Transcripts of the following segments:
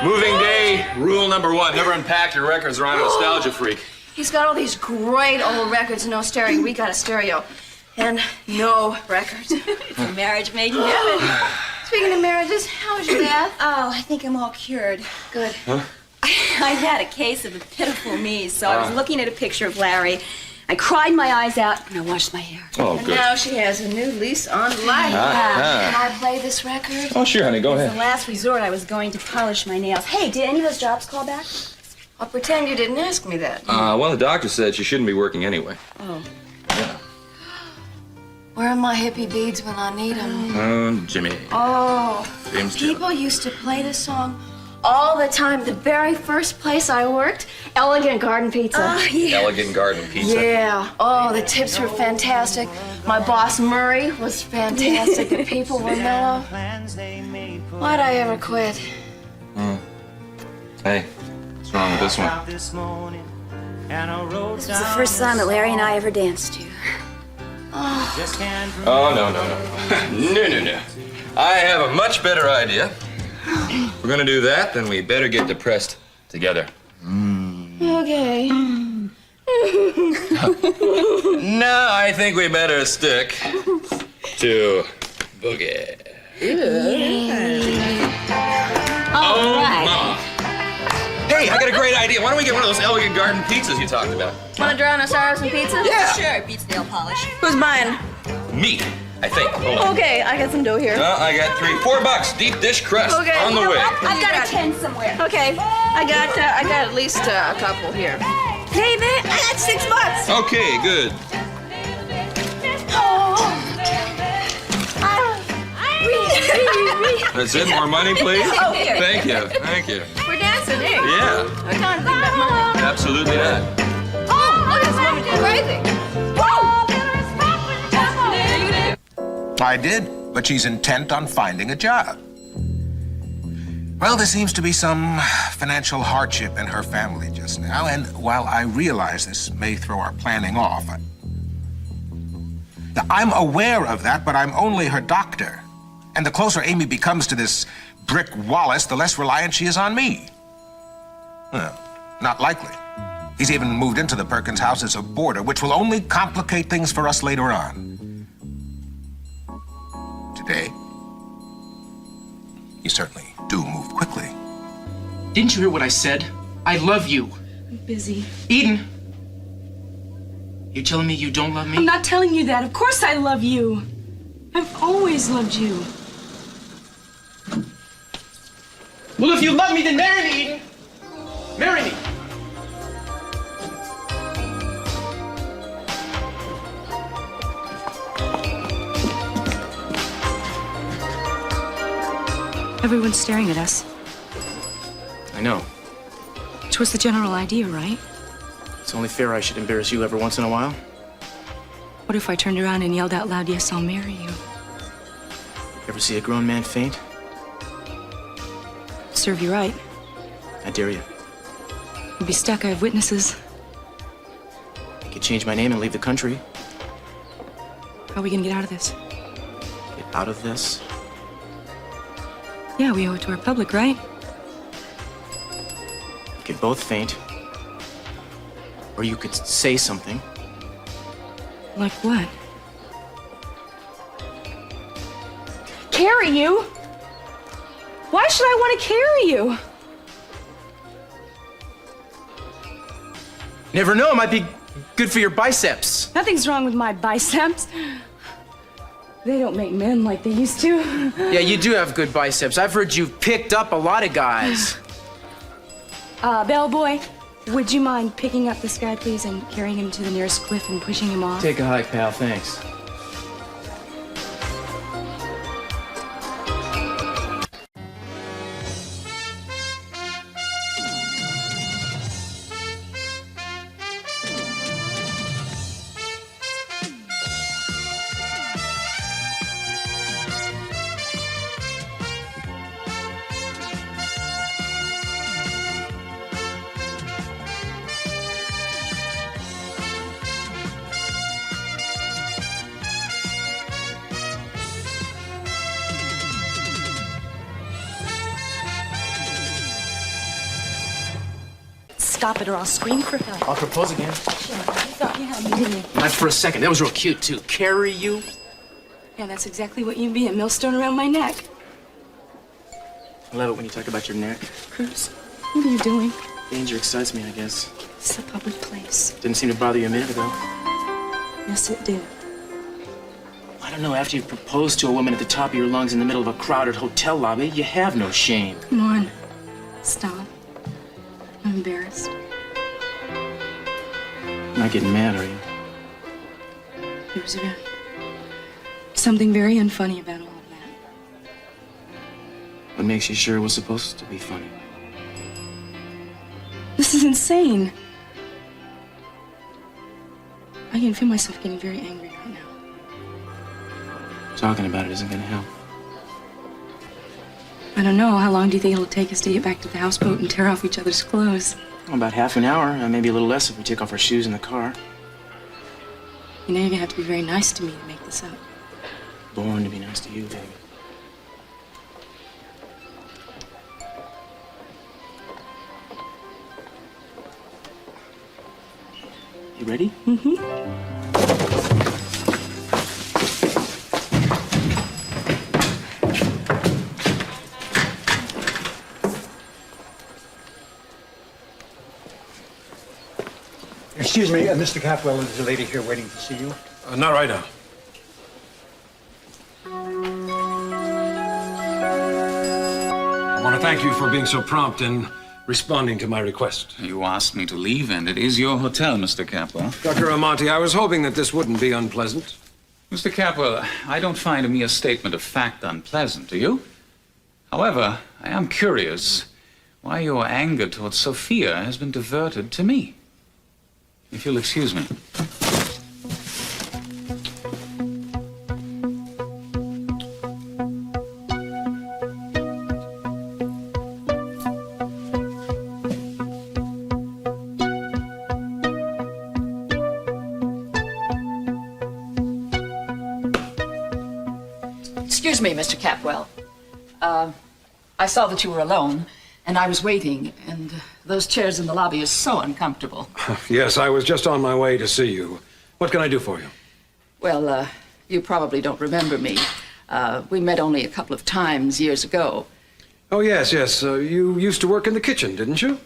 Moving day, rule number one, never unpack your records around a nostalgia freak. He's got all these great old records, no stereo. We got a stereo. And no records. It's a marriage made in heaven. Speaking of marriages, how was your bath? Oh, I think I'm all cured. Good. Huh? I had a case of a pitiful me, so I was looking at a picture of Larry. I cried my eyes out, and I washed my hair. Oh, And good. now she has a new lease on life. Can I play this record? Oh, sure, honey, go As ahead. a last resort, I was going to polish my nails. Hey, did any of those jobs call back? I'll pretend you didn't ask me that. Well, the doctor said she shouldn't be working anyway. Oh. Yeah. Where are my hippie beads when I need them? Oh, Jimmy. Oh, James people used to play this song all the time. The very first place I worked, Elegant Garden Pizza. Oh, yeah. Elegant Garden Pizza. Yeah. Oh, the tips were fantastic. My boss, Murray, was fantastic. The people were mellow. Why'd I ever quit? Hey, what's wrong with this one? This was the first song that Larry and I ever danced to. Oh, no. No. I have a much better idea. If we're gonna do that, then we better get depressed together. Okay. No, I think we better stick to boogie. All right. Mama. Hey, I got a great idea. Why don't we get one of those Elegant Garden pizzas you talked about? Want to draw on us some pizza? Yeah. Sure, beats nail polish. Who's buying? Me, I think. Hold on. Okay, I got some dough here. I got $4, deep dish crust Okay. on the way. I've got a 10 somewhere. Okay, I got at least a couple here. David, I got $6. Okay, good. That's it. More money, please. Oh, here. Thank you. We're dancing, eh? Yeah, I can't think about money. absolutely not. Oh, look at this woman crazy. I did, but she's intent on finding a job. Well, there seems to be some financial hardship in her family just now, and while I realize this may throw our planning off, I'm aware of that, but I'm only her doctor. And the closer Amy becomes to this brick Wallace, the less reliant she is on me. Well, not likely. He's even moved into the Perkins house as a boarder, which will only complicate things for us later on. Today, you certainly do move quickly. Didn't you hear what I said? I love you. I'm busy. Eden! You're telling me you don't love me? I'm not telling you that. Of course I love you. I've always loved you. Well, if you love me, then marry me, Eden! Marry me! Everyone's staring at us. I know. Which was the general idea, right? It's only fair I should embarrass you every once in a while. What if I turned around and yelled out loud, "Yes, I'll marry you"? Ever see a grown man faint? Serve you right. I dare you. You'd be stuck. I have witnesses. I could change my name and leave the country. How are we gonna get out of this? Get out of this. Yeah, we owe it to our public, right? You could both faint. Or you could say something. Like what? Carry you? Why should I want to carry you? Never know, it might be good for your biceps. Nothing's wrong with my biceps. They don't make men like they used to. Yeah, you do have good biceps. I've heard you've picked up a lot of guys. Bellboy, would you mind picking up this guy, please, and carrying him to the nearest cliff and pushing him off? Take a hike, pal, thanks. stop it or I'll scream for help. I'll propose again. You thought you had me, didn't you? Not for a second. That was real cute, too. Carry you? Yeah, that's exactly what you'd be, a millstone around my neck. I love it when you talk about your neck. Cruz, what are you doing? Danger excites me, I guess. It's a public place. Didn't seem to bother you a minute ago. Yes, it did. I don't know, after you've proposed to a woman at the top of your lungs in the middle of a crowded hotel lobby, you have no shame. Come on. Stop. I'm embarrassed. You're not getting mad, are you? There was something very unfunny about all of that. What makes you sure it was supposed to be funny? This is insane. I can feel myself getting very angry right now. Talking about it isn't gonna help. I don't know. How long do you think it'll take us to get back to the houseboat and tear off each other's clothes? About half an hour, maybe a little less if we take off our shoes in the car. You know, you're gonna have to be very nice to me to make this up. Born to be nice to you, baby. You ready? Excuse me, Mr. Capwell, there's a lady here waiting to see you. Not right now. I want to thank you for being so prompt in responding to my request. You asked me to leave, and it is your hotel, Mr. Capwell. Dr. Amonte, I was hoping that this wouldn't be unpleasant. Mr. Capwell, I don't find a mere statement of fact unpleasant, do you? However, I am curious why your anger towards Sophia has been diverted to me. If you'll excuse me. Excuse me, Mr. Capwell. I saw that you were alone, and I was waiting, and those chairs in the lobby are so uncomfortable. Yes, I was just on my way to see you. What can I do for you? Well, you probably don't remember me. We met only a couple of times years ago. Oh, yes. You used to work in the kitchen, didn't you?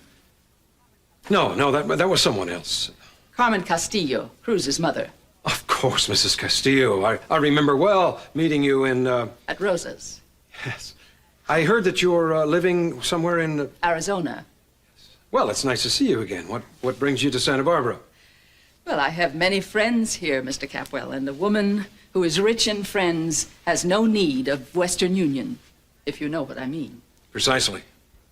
No, that was someone else. Carmen Castillo, Cruz's mother. Of course, Mrs. Castillo. I remember well meeting you in... At Rosa's. Yes. I heard that you're living somewhere in... Arizona. Well, it's nice to see you again. What brings you to Santa Barbara? Well, I have many friends here, Mr. Capwell, and a woman who is rich in friends has no need of Western Union, if you know what I mean. Precisely.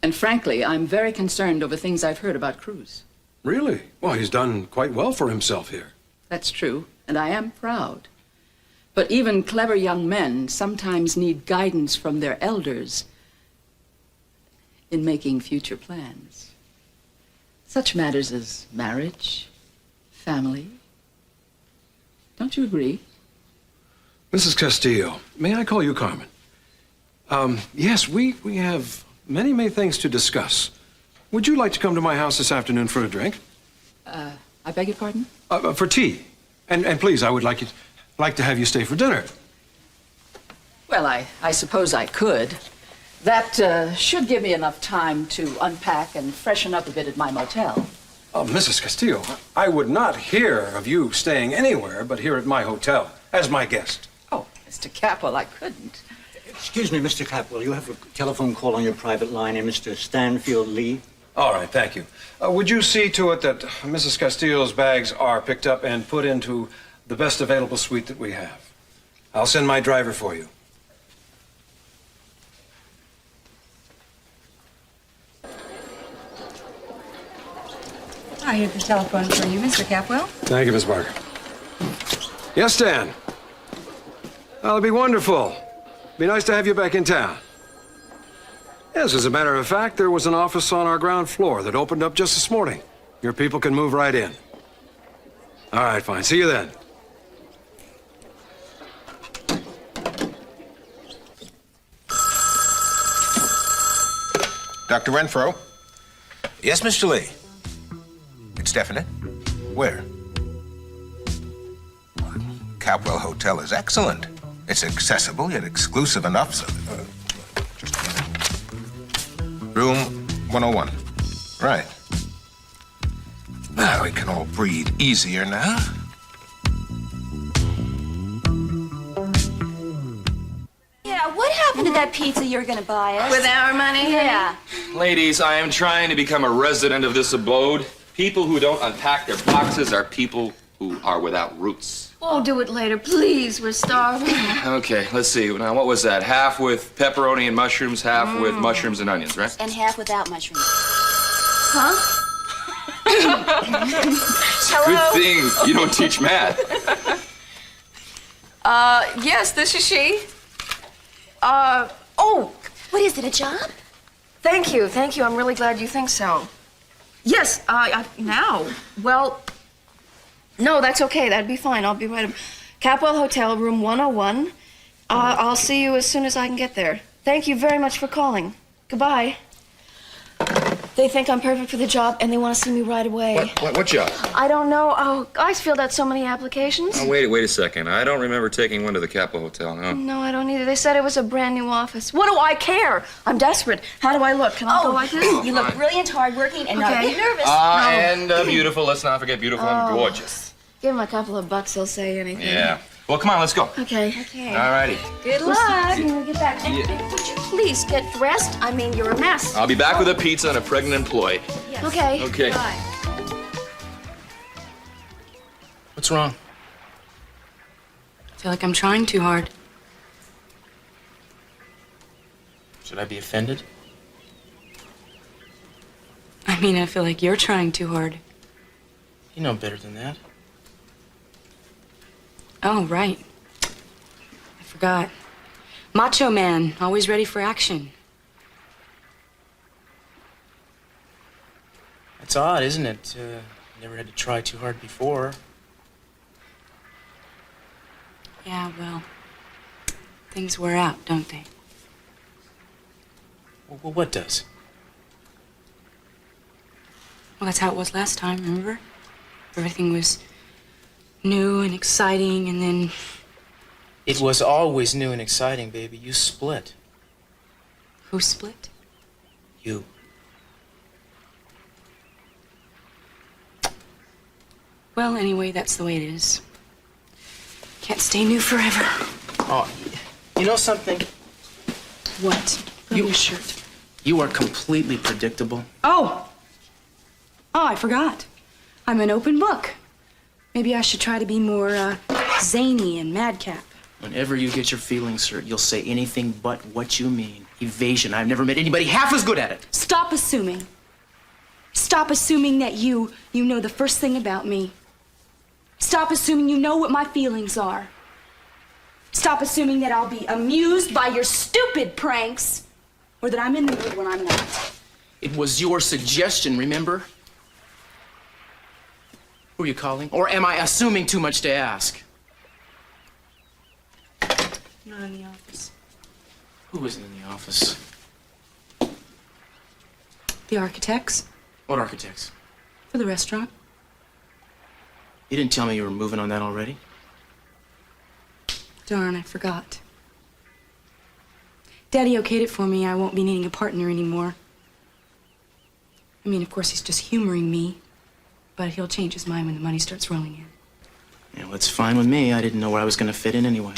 And frankly, I'm very concerned over things I've heard about Cruz. Really? Well, he's done quite well for himself here. That's true, and I am proud. But even clever young men sometimes need guidance from their elders in making future plans. Such matters as marriage, family. Don't you agree? Mrs. Castillo, may I call you Carmen? Yes, we have many things to discuss. Would you like to come to my house this afternoon for a drink? I beg your pardon? For tea. And please, I would like to have you stay for dinner. Well, I suppose I could. That should give me enough time to unpack and freshen up a bit at my motel. Oh, Mrs. Castillo, I would not hear of you staying anywhere but here at my hotel as my guest. Oh, Mr. Capwell, I couldn't. Excuse me, Mr. Capwell, you have a telephone call on your private line and Mr. Stanfield Lee. All right, thank you. Would you see to it that Mrs. Castillo's bags are picked up and put into the best available suite that we have? I'll send my driver for you. I have the telephone for you, Mr. Capwell. Thank you, Miss Barker. Yes, Stan. That'll be wonderful. Be nice to have you back in town. Yes, as a matter of fact, there was an office on our ground floor that opened up just this morning. Your people can move right in. All right, fine. See you then. Dr. Renfro? Yes, Mr. Lee? It's definite. Where? Capwell Hotel is excellent. It's accessible yet exclusive enough so... Room 101. Right. Now we can all breathe easier now. Yeah, what happened to that pizza you were gonna buy us? With our money? Yeah. Ladies, I am trying to become a resident of this abode. People who don't unpack their boxes are people who are without roots. Oh, do it later, please. We're starving. Okay, let's see. Now, what was that? Half with pepperoni and mushrooms, half with mushrooms and onions, right? And half without mushrooms. Huh? Good thing you don't teach math. Yes, this is she. Oh, What is it, a job? thank you. I'm really glad you think so. Yes, now. Well, no, that's okay. That'd be fine. I'll be right. Capwell Hotel, room 101. I'll see you as soon as I can get there. Thank you very much for calling. Goodbye. They think I'm perfect for the job, and they want to see me right away. What job? I don't know. Oh, I filled out so many applications. Oh, wait a second. I don't remember taking one to the Capitol Hotel, no. No, I don't either. They said it was a brand new office. What do I care? I'm desperate. How do I look? Can I go like this? You look brilliant, hardworking, and not a Okay. bit nervous. And beautiful. Let's not forget beautiful and gorgeous. Give them a couple of bucks, they'll say anything. Yeah. Well, come on, let's go. Okay. All righty. Good luck. When we get back. And would you please get dressed? I mean, you're a mess. I'll be back with a pizza and a pregnant employee. Okay. Okay. Bye. What's wrong? I feel like I'm trying too hard. Should I be offended? I mean, I feel like you're trying too hard. You know better than that. Oh, right. I forgot. Macho man, always ready for action. That's odd, isn't it? Never had to try too hard before. Yeah, well, things wear out, don't they? Well, what does? Well, that's how it was last time, remember? Everything was new and exciting, and then... It was always new and exciting, baby. You split. Who split? You. Well, anyway, that's the way it is. Can't stay new forever. Oh, you know something? What? Put on your shirt. You are completely predictable. Oh! Oh, I forgot. I'm an open book. Maybe I should try to be more, zany and madcap. Whenever you get your feelings hurt, you'll say anything but what you mean. Evasion. I've never met anybody half as good at it. Stop assuming. Stop assuming that you know the first thing about me. Stop assuming you know what my feelings are. Stop assuming that I'll be amused by your stupid pranks, or that I'm in the mood when I'm not. It was your suggestion, remember? Who are you calling? Or am I assuming too much to ask? Not in the office. Who isn't in the office? The architects What architects? for the restaurant. You didn't tell me you were moving on that already. Darn, I forgot. Daddy okayed it for me. I won't be needing a partner anymore. I mean, of course, he's just humoring me, but he'll change his mind when the money starts rolling in. Yeah, well, that's fine with me. I didn't know where I was going to fit in anyway.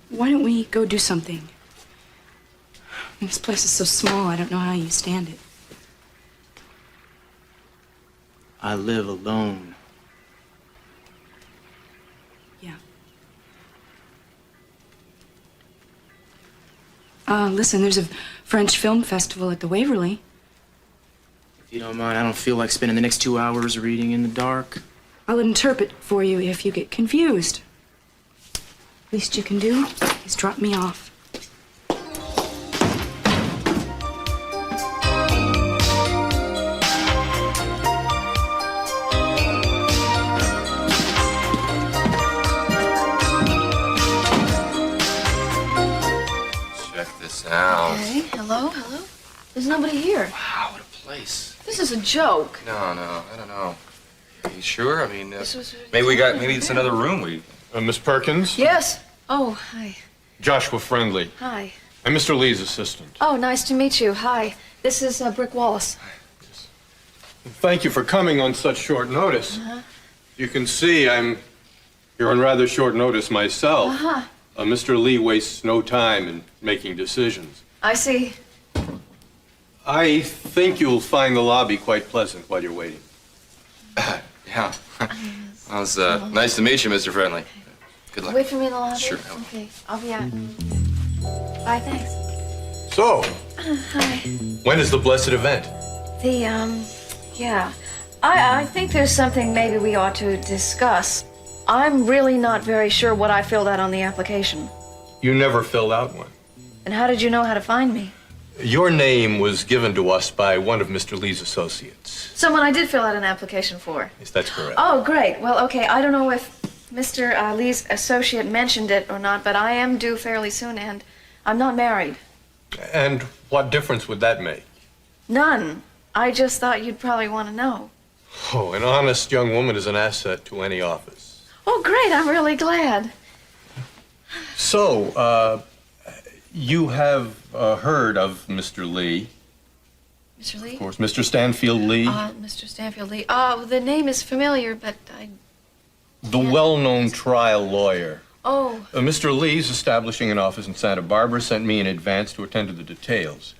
Why don't we go do something? This place is so small, I don't know how you stand it. I live alone. Yeah. Listen, there's a French film festival at the Waverly. If you don't mind, I don't feel like spending the next 2 hours reading in the dark. I'll interpret for you if you get confused. Least you can do is drop me off. Hello? Hello? There's nobody here. Wow, what a place. This is a joke. No, I don't know. Are you sure? I mean, This was- maybe it's another room. Miss Perkins? Yes. Oh, hi. Joshua Friendly. Hi. I'm Mr. Lee's assistant. Oh, nice to meet you. Hi. This is Brick Wallace. Thank you for coming on such short notice. You can see you're on rather short notice myself. Mr. Lee wastes no time in making decisions. I see. I think you'll find the lobby quite pleasant while you're waiting. Yeah. Well, it's nice to meet you, Mr. Friendly. Good luck. Wait for me in the lobby. Sure. Okay. I'll be out. Bye, thanks. So, Hi. when is the blessed event? Yeah. I think there's something maybe we ought to discuss. I'm really not very sure what I filled out on the application. You never filled out one. And how did you know how to find me? Your name was given to us by one of Mr. Lee's associates. Someone I did fill out an application for. Yes, that's correct. Oh, great. Well, okay, I don't know if Mr. Lee's associate mentioned it or not, but I am due fairly soon, and I'm not married. And what difference would that make? None. I just thought you'd probably want to know. Oh, an honest young woman is an asset to any office. Oh, great. I'm really glad. So, you have heard of Mr. Lee. Mr. Lee? Of course, Mr. Stanfield Lee. Mr. Stanfield Lee. The name is familiar, but I... The well-known trial lawyer. Oh, Mr. Lee's establishing an office in Santa Barbara, sent me in advance to attend to the details.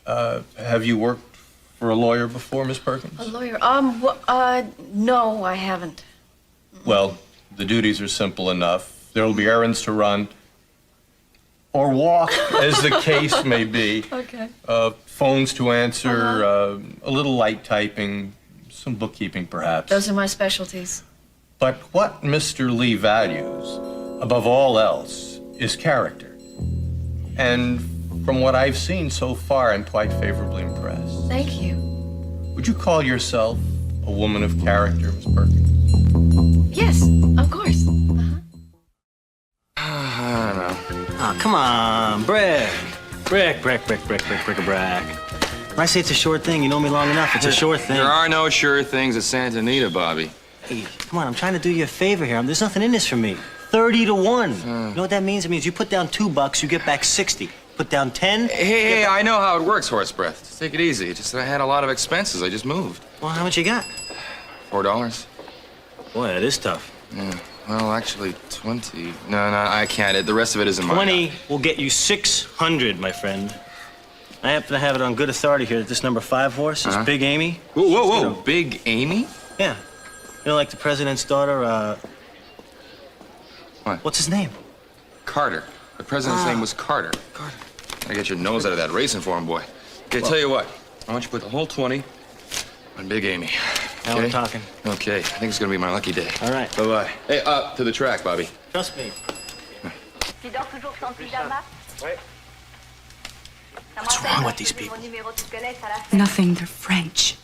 okay. Have you worked for a lawyer before, Miss Perkins? A lawyer. No, I haven't. Well, the duties are simple enough. There'll be errands to run, or walk, as the case may be. Okay. Phones to answer, a little light typing, some bookkeeping, perhaps. Those are my specialties. But what Mr. Lee values, above all else, is character. And from what I've seen so far, I'm quite favorably impressed. Thank you. Would you call yourself a woman of character, Miss Perkins? Yes, of course. I don't know. Oh, come on, Brick. Brick. When I say it's a sure thing, you know me long enough. It's a sure thing. There are no sure things at Santa Anita, Bobby. Hey, come on, I'm trying to do you a favor here. There's nothing in this for me. 30 to 1. You know what that means? It means you put down $2, you get back 60. Put down 10. Hey, I know how it works, Horse Breath. Just take it easy. It's just that I had a lot of expenses. I just moved. Well, how much you got? $4. Boy, that is tough. Yeah. Well, actually, 20. No, I can't. The rest of it isn't mine. 20 will get you 600, my friend. I happen to have it on good authority here that this number 5 horse is Big Amy. Whoa. Big Amy? Yeah. You know, like the president's daughter, What? What's his name? Carter. The president's name was Carter. Carter. Gotta get your nose out of that racing for him, boy. Okay, tell you what. Why don't you put the whole 20 on Big Amy? Now we're talking. Okay, I think it's gonna be my lucky day. All right. Bye-bye. Hey, up to the track, Bobby. Trust me. What's wrong with these people? Nothing, they're French.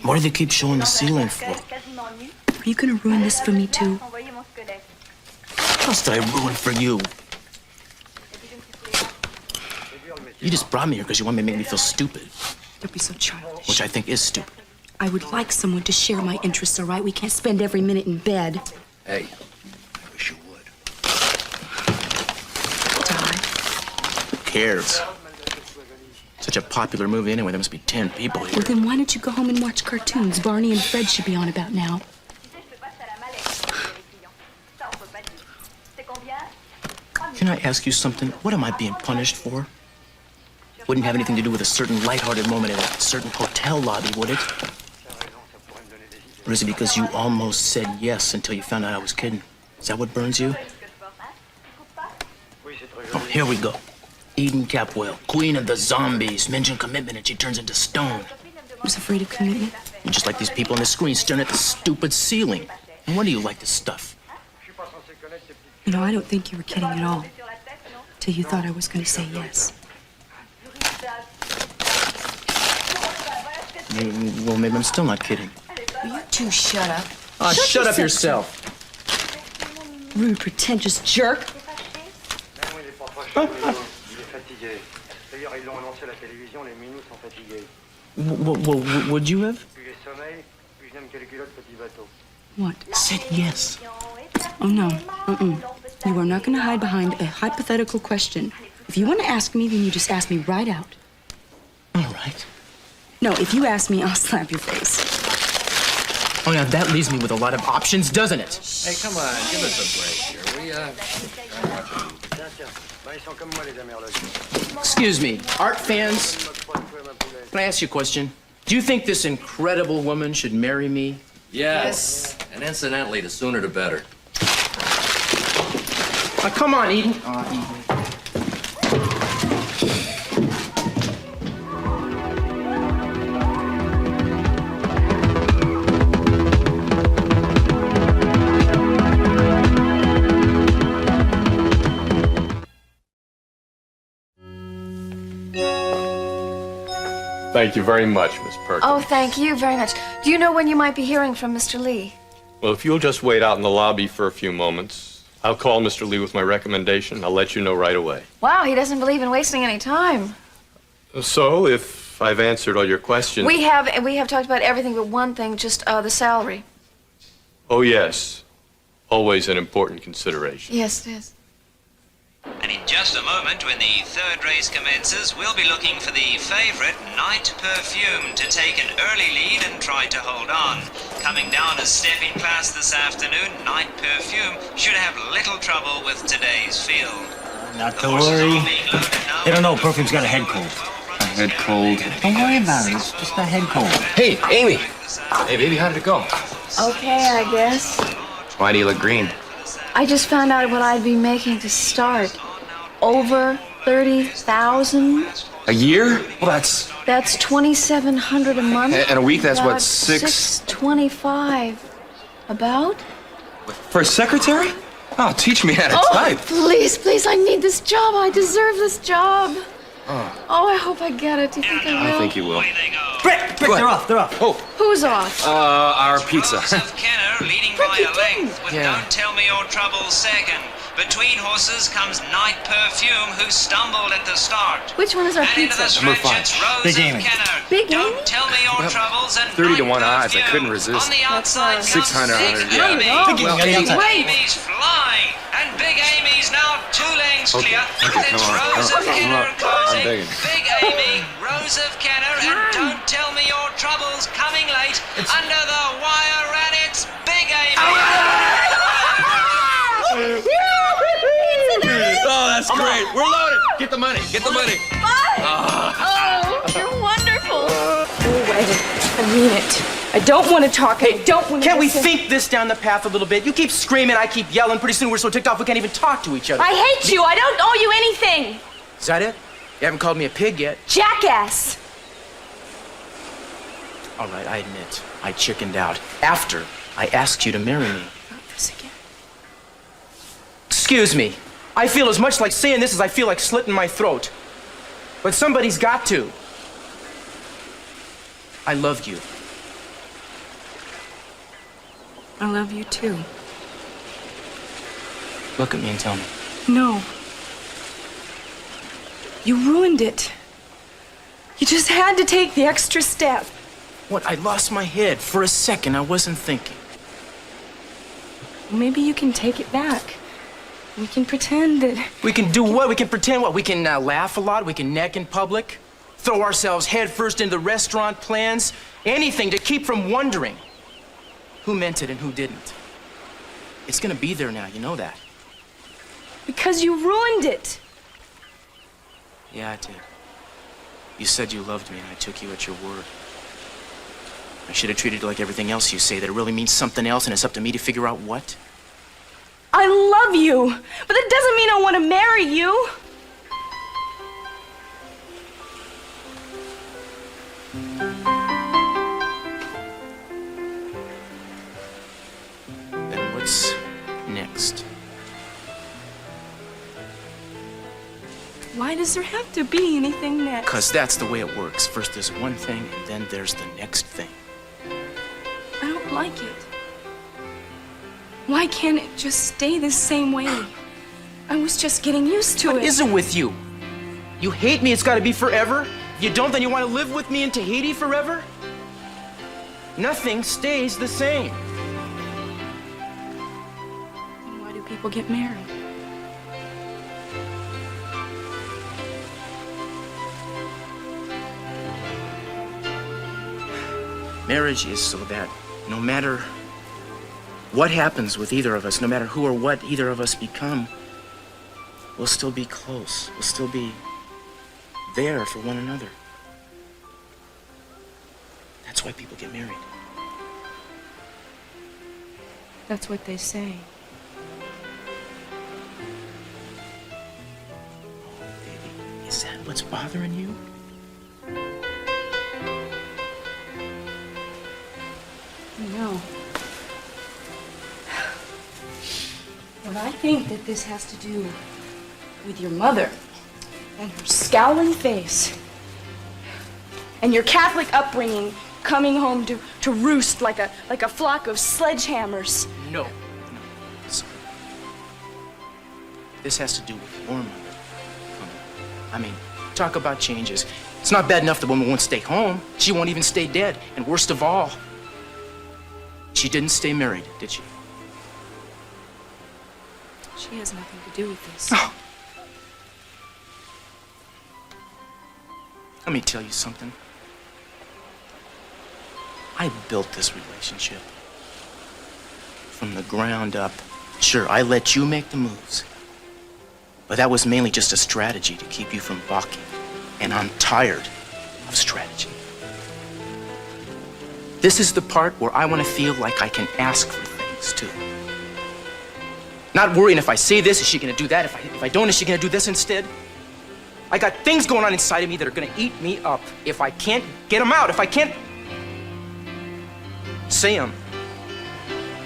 What do they keep showing the ceiling for? Are you gonna ruin this for me too? What else did I ruin for you? You just brought me here because you want me to make me feel stupid, Don't be so childish. which I think is stupid. I would like someone to share my interests, all right? We can't spend every minute in bed. Hey, I wish you would. Die. Who cares? Such a popular movie anyway. There must be 10 people here. Well, then why don't you go home and watch cartoons? Barney and Fred should be on about now. Can I ask you something? What am I being punished for? Wouldn't have anything to do with a certain lighthearted moment in a certain hotel lobby, would it? Or is it because you almost said yes until you found out I was kidding? Is that what burns you? Oh, here we go. Eden Capwell, queen of the zombies, mention commitment and she turns into stone. I was afraid of commitment. You're just like these people on the screen staring at the stupid ceiling. And what do you like this stuff? You know, I don't think you were kidding at all. Till you thought I was gonna say yes. Well, maybe I'm still not kidding. Will you two shut up? Shut up yourself. Rude, pretentious jerk. Would you have? What? Said yes. Oh, no. You are not going to hide behind a hypothetical question. If you want to ask me, then you just ask me right out. All right. No, if you ask me, I'll slap your face. Oh, now that leaves me with a lot of options, doesn't it? Hey, come on, give us a break here. Excuse me, art fans. Can I ask you a question? Do you think this incredible woman should marry me? Yes. And incidentally, the sooner the better. Come on, Eden. Eden. Thank you very much, Miss Perkins. Oh, thank you very much. Do you know when you might be hearing from Mr. Lee? Well, if you'll just wait out in the lobby for a few moments, I'll call Mr. Lee with my recommendation. I'll let you know right away. Wow, he doesn't believe in wasting any time. So, if I've answered all your questions... We have talked about everything but one thing, just the salary. Oh, yes. Always an important consideration. Yes, it is. And in just a moment, when the third race commences, we'll be looking for the favorite Night Perfume to take an early lead and try to hold on. Coming down as stepping class this afternoon, Night Perfume should have little trouble with today's field. Not to worry. They don't know Perfume's got a head cold. A head cold? Don't worry about it. It's just a head cold. Hey, Amy. Hey, baby, how did it go? Okay, I guess. Why do you look green? I just found out what I'd be making to start. Over 30,000. A year? Well, that's... That's 2,700 a month. And a week, that's what, About 625. About? For a secretary? Oh, teach me how to type. Please, please, I need this job. I deserve this job. Oh, I hope I get it. Do you think I will? I think you will. Brick, they're off. Oh. Who's off? Our pizza. Horse of Kenner leading by a length with Don't Tell Me Your Troubles second. Between horses comes Night Perfume, who stumbled at the start. Which one is our And into pizza? the stretch, it's Rose Big of Amy. Kenner. Big Amy? Don't Tell Me Your Troubles and 30 to Night 1 odds. I Perfume. couldn't resist. On the outside comes 600, Big yeah. Amy. Oh, Big Amy, Big on the outside. Amy's flying, and Big Amy's now 2 lengths clear. Okay, It's come on. Rose of Kenner I'm closing. begging. Big Amy, Rose of Kenner, and Don't Tell Me Your Troubles coming late under the wire, and it's Big Amy. Oh, that's great. We're loaded. Get the money. Get the money. Oh, you're wonderful. Go away. I mean it. I don't want to talk. I don't want to Can't we listen. think this down the path a little bit? You keep screaming, I keep yelling. Pretty soon we're so ticked off we can't even talk to each other. I hate you. I don't owe you anything. Is that it? You haven't called me a pig yet. Jackass. All right, I admit, I chickened out after I asked you to marry me. Not this again. Excuse me. I feel as much like saying this as I feel like slitting my throat. But somebody's got to. I love you. I love you too. Look at me and tell me. No. You ruined it. You just had to take the extra step. What? I lost my head. For a second, I wasn't thinking. Maybe you can take it back. We can pretend that... We can do what? We can pretend what? We can laugh a lot. We can neck in public. Throw ourselves headfirst into restaurant plans. Anything to keep from wondering who meant it and who didn't. It's gonna be there now. You know that. Because you ruined it. Yeah, I did. You said you loved me, and I took you at your word. I should have treated you like everything else you say, that it really means something else, and it's up to me to figure out what. I love you, but that doesn't mean I want to marry you. Then what's next? Why does there have to be anything next? Because that's the way it works. First there's one thing, and then there's the next thing. I don't like it. Why can't it just stay the same way? I was just getting used to What it. is it with you? You hate me, it's gotta be forever? If you don't, then you want to live with me in Tahiti forever? Nothing stays the same. Why do people get married? Marriage is so that no matter what happens with either of us, no matter who or what either of us become, we'll still be close. We'll still be there for one another. That's why people get married. That's what they say. Baby, is that what's bothering you? No. But I think that this has to do with your mother and her scowling face and your Catholic upbringing, coming home to roost like a flock of sledgehammers. No. Listen. This has to do with your mother. I mean, talk about changes. It's not bad enough the woman won't stay home. She won't even stay dead. And worst of all, she didn't stay married, did she? She has nothing to do with this. Oh. Let me tell you something. I built this relationship from the ground up. Sure, I let you make the moves, but that was mainly just a strategy to keep you from balking. And I'm tired of strategy. This is the part where I want to feel like I can ask for things too. Not worrying if I say this, is she gonna do that? If I don't, is she gonna do this instead? I got things going on inside of me that are gonna eat me up if I can't get them out, if I can't say them.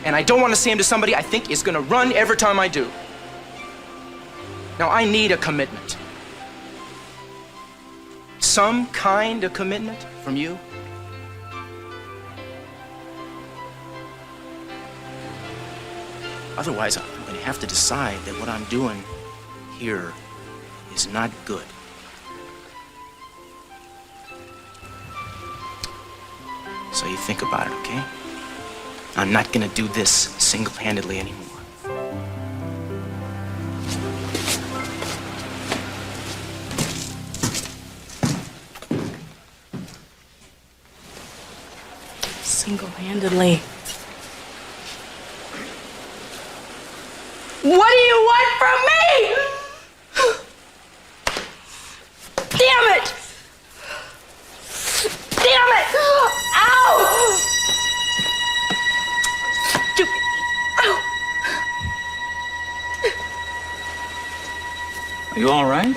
And I don't want to say them to somebody I think is gonna run every time I do. Now I need a commitment. Some kind of commitment from you. Otherwise, I'm going to have to decide that what I'm doing here is not good. So you think about it, okay? I'm not going to do this single-handedly anymore. Single-handedly. What do you want from me? Damn it! Damn it! Ow! Stupid. Ow! Are you all right?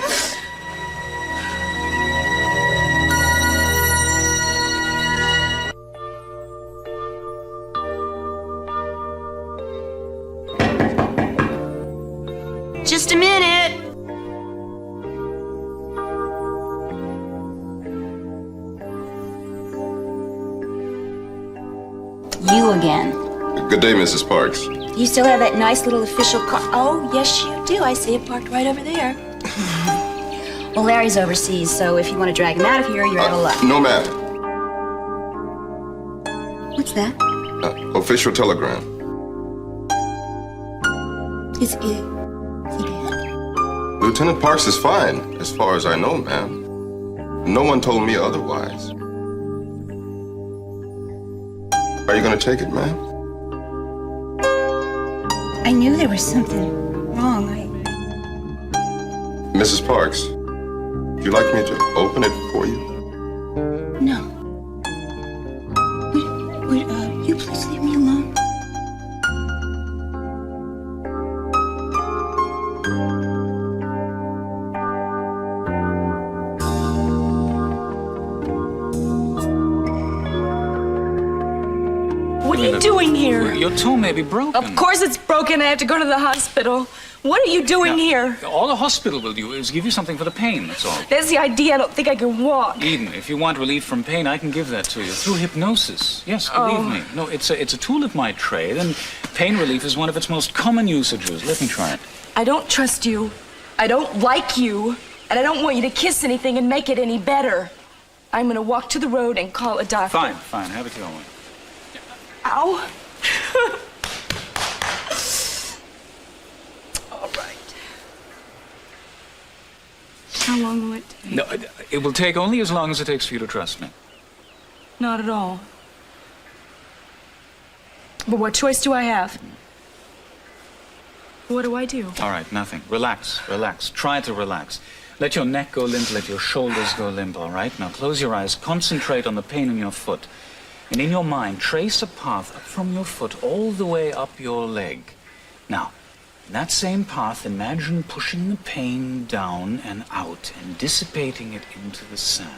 Just a minute. You again. Good day, Mrs. Parks. You still have that nice little official car? Oh, yes, you do. I see it parked right over there. Well, Larry's overseas, so if you want to drag him out of here, you're out of luck. No, ma'am. What's that? Official telegram. Is he dead? Lieutenant Parks is fine, as far as I know, ma'am. No one told me otherwise. Are you going to take it, ma'am? I knew there was something wrong. Mrs. Parks, would you like me to open it for you? No. Would you please leave me alone? What are you doing here? Your toe may be broken. Of course it's broken. I have to go to the hospital. What are you doing here? All the hospital will do is give you something for the pain, that's all. That's the idea. I don't think I can walk. Eden, if you want relief from pain, I can give that to you through hypnosis. Yes, believe me. No, it's a tool of my trade, and pain relief is one of its most common usages. Let me try it. I don't trust you. I don't like you. And I don't want you to kiss anything and make it any better. I'm gonna walk to the road and call a doctor. Fine, have it your way. Ow. All right. How long will it take? No, it will take only as long as it takes for you to trust me. Not at all. But what choice do I have? What do I do? All right, nothing. Relax. Try to relax. Let your neck go limp, let your shoulders go limp, all right? Now close your eyes, concentrate on the pain in your foot. And in your mind, trace a path up from your foot all the way up your leg. Now, in that same path, imagine pushing the pain down and out and dissipating it into the sand.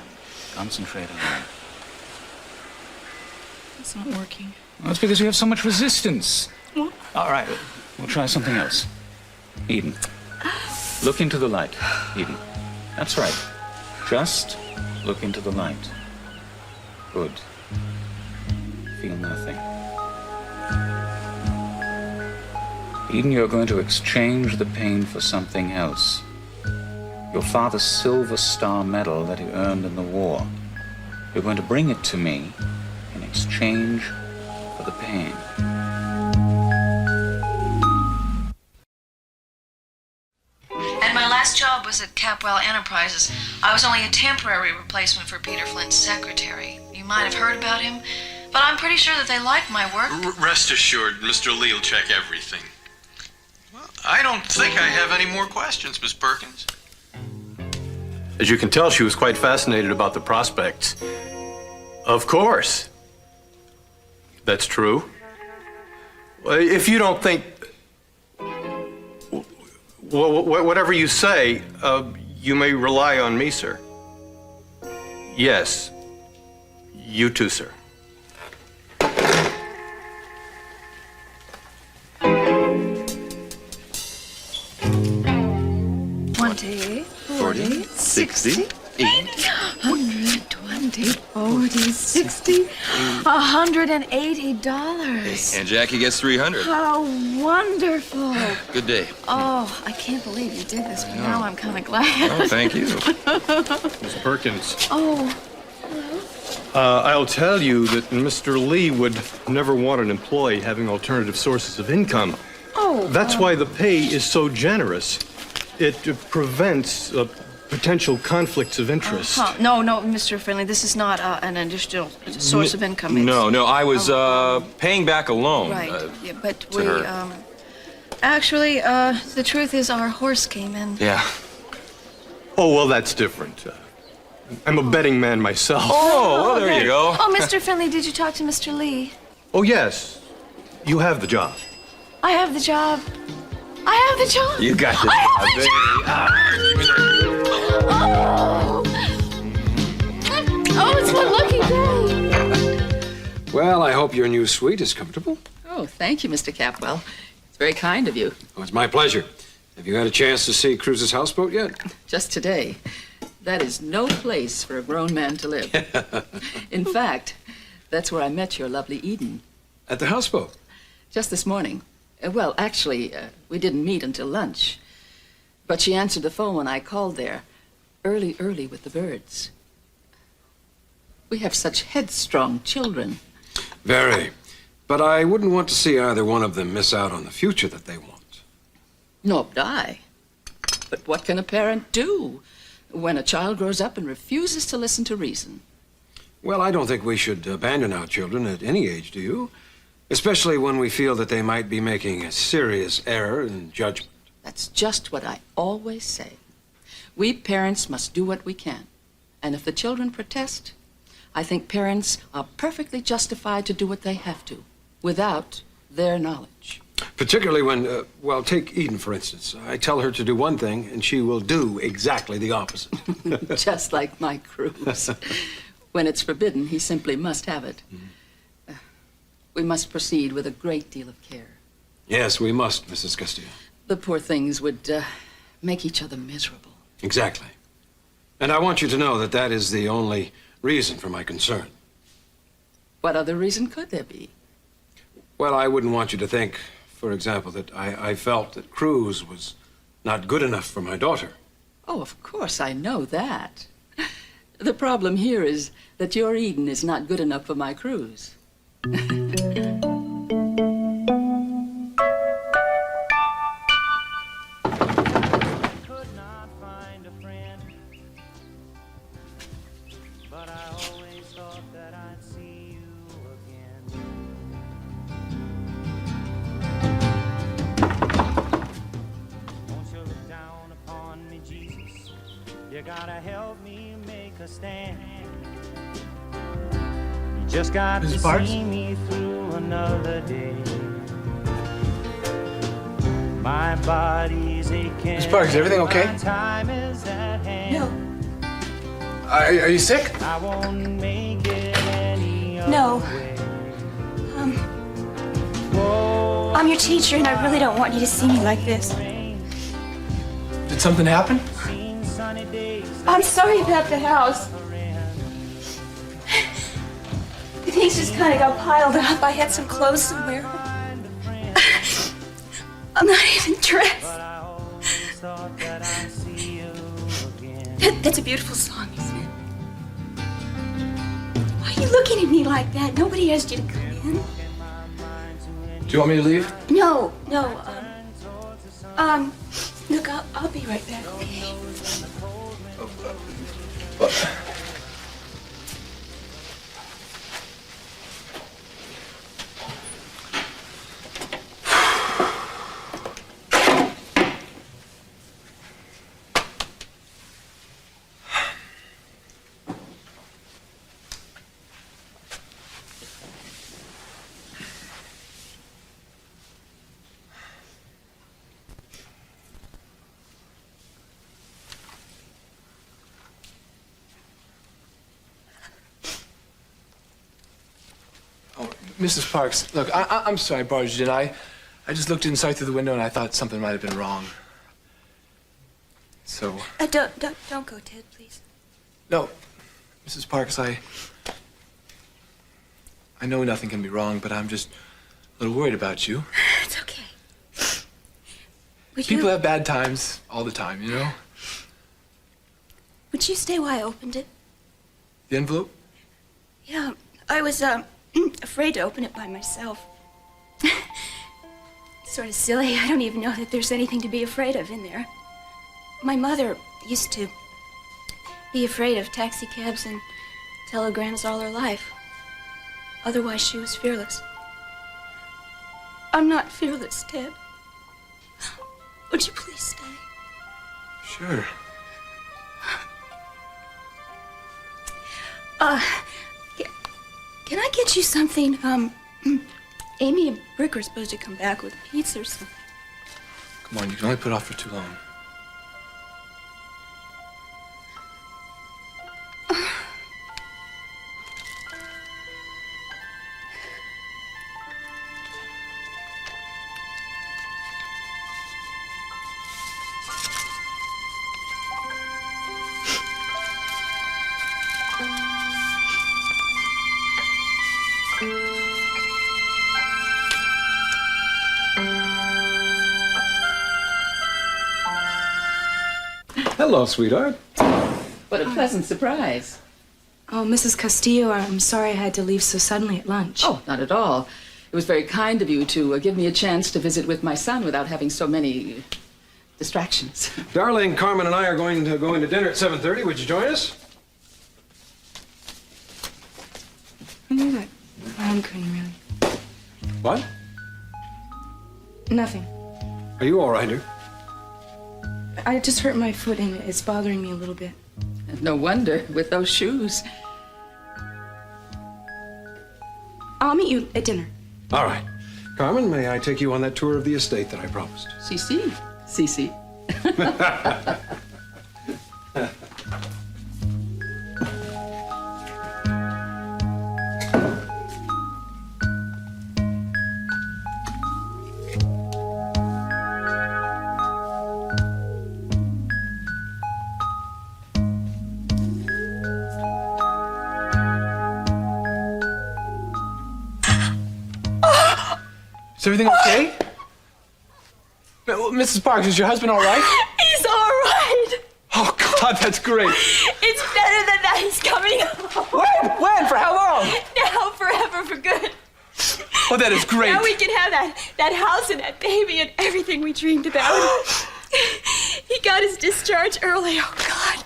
Concentrate on that. It's not working. Well, that's because you have so much resistance. What? All right, we'll try something else. Eden, look into the light. Eden, that's right. Just look into the light. Good. Feel nothing. Eden, you're going to exchange the pain for something else. Your father's Silver Star Medal that he earned in the war. You're going to bring it to me in exchange for the pain. And my last job was at Capwell Enterprises. I was only a temporary replacement for Peter Flint's secretary. You might have heard about him, but I'm pretty sure that they liked my work. Rest assured, Mr. Lee will check everything. Well, I don't think I have any more questions, Miss Perkins. As you can tell, she was quite fascinated about the prospects. Of course. That's true. If you don't think... Whatever you say, you may rely on me, sir. Yes. You too, sir. $20, $40, $60, $120, $40, $60, $180. And Jackie gets 300. How wonderful. Good day. Oh, I can't believe you did this, but now I'm kind of glad. Oh, thank you. Miss Perkins. Oh, I'll tell you that Mr. Lee would never want an employee having alternative sources of income. oh. That's why the pay is so generous. It prevents potential conflicts of interest. No, Mr. Finley, this is not an additional source of income. It's- No, I was paying back a loan. Right, yeah, but to we, her. Actually, the truth is our horse came in. Yeah. Oh, well, that's different. I'm a betting man myself. Oh, well, there you go. Oh, Mr. Finley, did you talk to Mr. Lee? Oh, yes. You have the job. I have the job. I have the job. You got this. I have the job. Oh, it's one lucky day. Well, I hope your new suite is comfortable. Oh, thank you, Mr. Capwell. It's very kind of you. Oh, it's my pleasure. Have you had a chance to see Cruz's houseboat yet? Just today. That is no place for a grown man to live. In fact, that's where I met your lovely Eden. At the houseboat? Just this morning. Well, actually, we didn't meet until lunch. But she answered the phone when I called there. Early with the birds. We have such headstrong children. Very. But I wouldn't want to see either one of them miss out on the future that they want. Nor would I. But what can a parent do when a child grows up and refuses to listen to reason? Well, I don't think we should abandon our children at any age, do you? Especially when we feel that they might be making a serious error in judgment. That's just what I always say. We parents must do what we can. And if the children protest, I think parents are perfectly justified to do what they have to, without their knowledge. Particularly when, well, take Eden, for instance. I tell her to do one thing, and she will do exactly the opposite. Just like my Cruz. When it's forbidden, he simply must have it. We must proceed with a great deal of care. Yes, we must, Mrs. Castillo. The poor things would make each other miserable. Exactly. And I want you to know that that is the only reason for my concern. What other reason could there be? Well, I wouldn't want you to think, for example, that I felt that Cruz was not good enough for my daughter. Oh, of course, I know that. The problem here is that your Eden is not good enough for my Cruz. You gotta help me make a stand. You just got to see me through another day. My body's aching. Miss Parks, is everything okay? Time is at hand. No. Are you sick? I won't make it any other No. way. I'm your teacher, and I really don't want you to see me like this. Did something happen? I'm sorry about the house. Things just kind of got piled up. I had some clothes to wear. I'm not even dressed. That's a beautiful song, isn't it? Why are you looking at me like that? Nobody asked you to come in. Do you want me to leave? No. Look, I'll be right back, okay? Mrs. Parks, look, I'm sorry I barged in. I just looked inside through the window and I thought something might have been wrong. So... Don't go, Ted, please. No, Mrs. Parks, I know nothing can be wrong, but I'm just a little worried about you. It's okay. People have bad times all the time, you know? Would you stay while I opened it? The envelope? Yeah, I was, afraid to open it by myself. Sort of silly. I don't even know that there's anything to be afraid of in there. My mother used to be afraid of taxi cabs and telegrams all her life. Otherwise, she was fearless. I'm not fearless, Ted. Would you please stay? Sure. Can I get you something? Amy and Brick are supposed to come back with pizza or something. Come on, you can only put it off for too long. Hello, sweetheart. What a pleasant surprise. Oh, Mrs. Castillo, I'm sorry I had to leave so suddenly at lunch. Oh, not at all. It was very kind of you to give me a chance to visit with my son without having so many distractions. Darling, Carmen and I are going to go into dinner at 7:30. Would you join us? I knew that clown couldn't really. What? Nothing. Are you all right, dear? I just hurt my foot and it's bothering me a little bit. No wonder, with those shoes. I'll meet you at dinner. All right. Carmen, may I take you on that tour of the estate that I promised? Cece. Cece. Is everything okay? Mrs. Parks, is your husband all right? He's all right. Oh, God, that's great. It's better than that. He's coming home. When? For how long? Now, forever, for good. Oh, that is great. Now we can have that house and that baby and everything we dreamed about. He got his discharge early. Oh, God.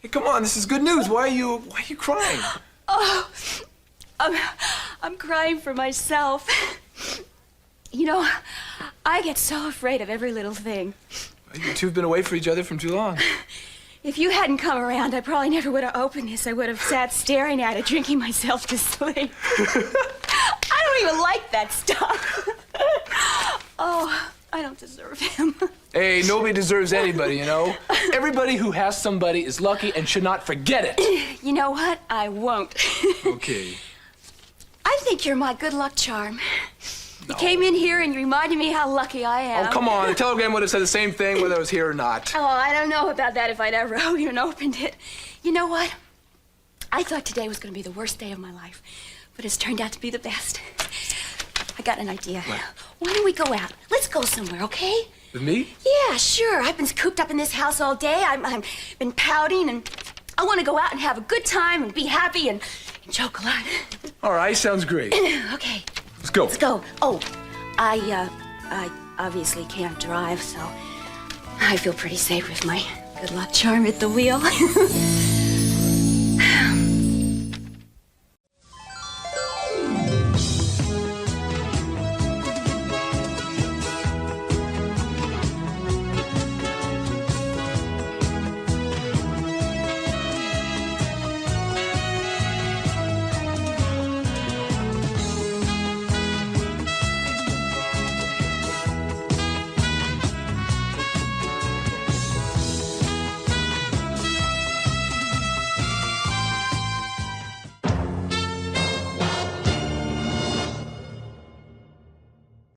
Hey, come on, this is good news. Why are you crying? Oh, I'm crying for myself. You know, I get so afraid of every little thing. You two have been away from each other from too long. If you hadn't come around, I probably never would have opened this. I would have sat staring at it, drinking myself to sleep. I don't even like that stuff. Oh, I don't deserve him. Hey, nobody deserves anybody, you know? Everybody who has somebody is lucky and should not forget it. You know what? I won't. Okay. I think you're my good luck charm. You came in here and you reminded me how lucky I am. Oh, come on. The telegram would have said the same thing whether I was here or not. Oh, I don't know about that if I'd ever even opened it. You know what? I thought today was going to be the worst day of my life, but it's turned out to be the best. I got an idea. What? Why don't we go out? Let's go somewhere, okay? With me? Yeah, sure. I've been cooped up in this house all day. I've been pouting, and I want to go out and have a good time and be happy and joke a lot. All right, sounds great. Okay. Let's go. Let's go. Oh, I obviously can't drive, so I feel pretty safe with my good luck charm at the wheel.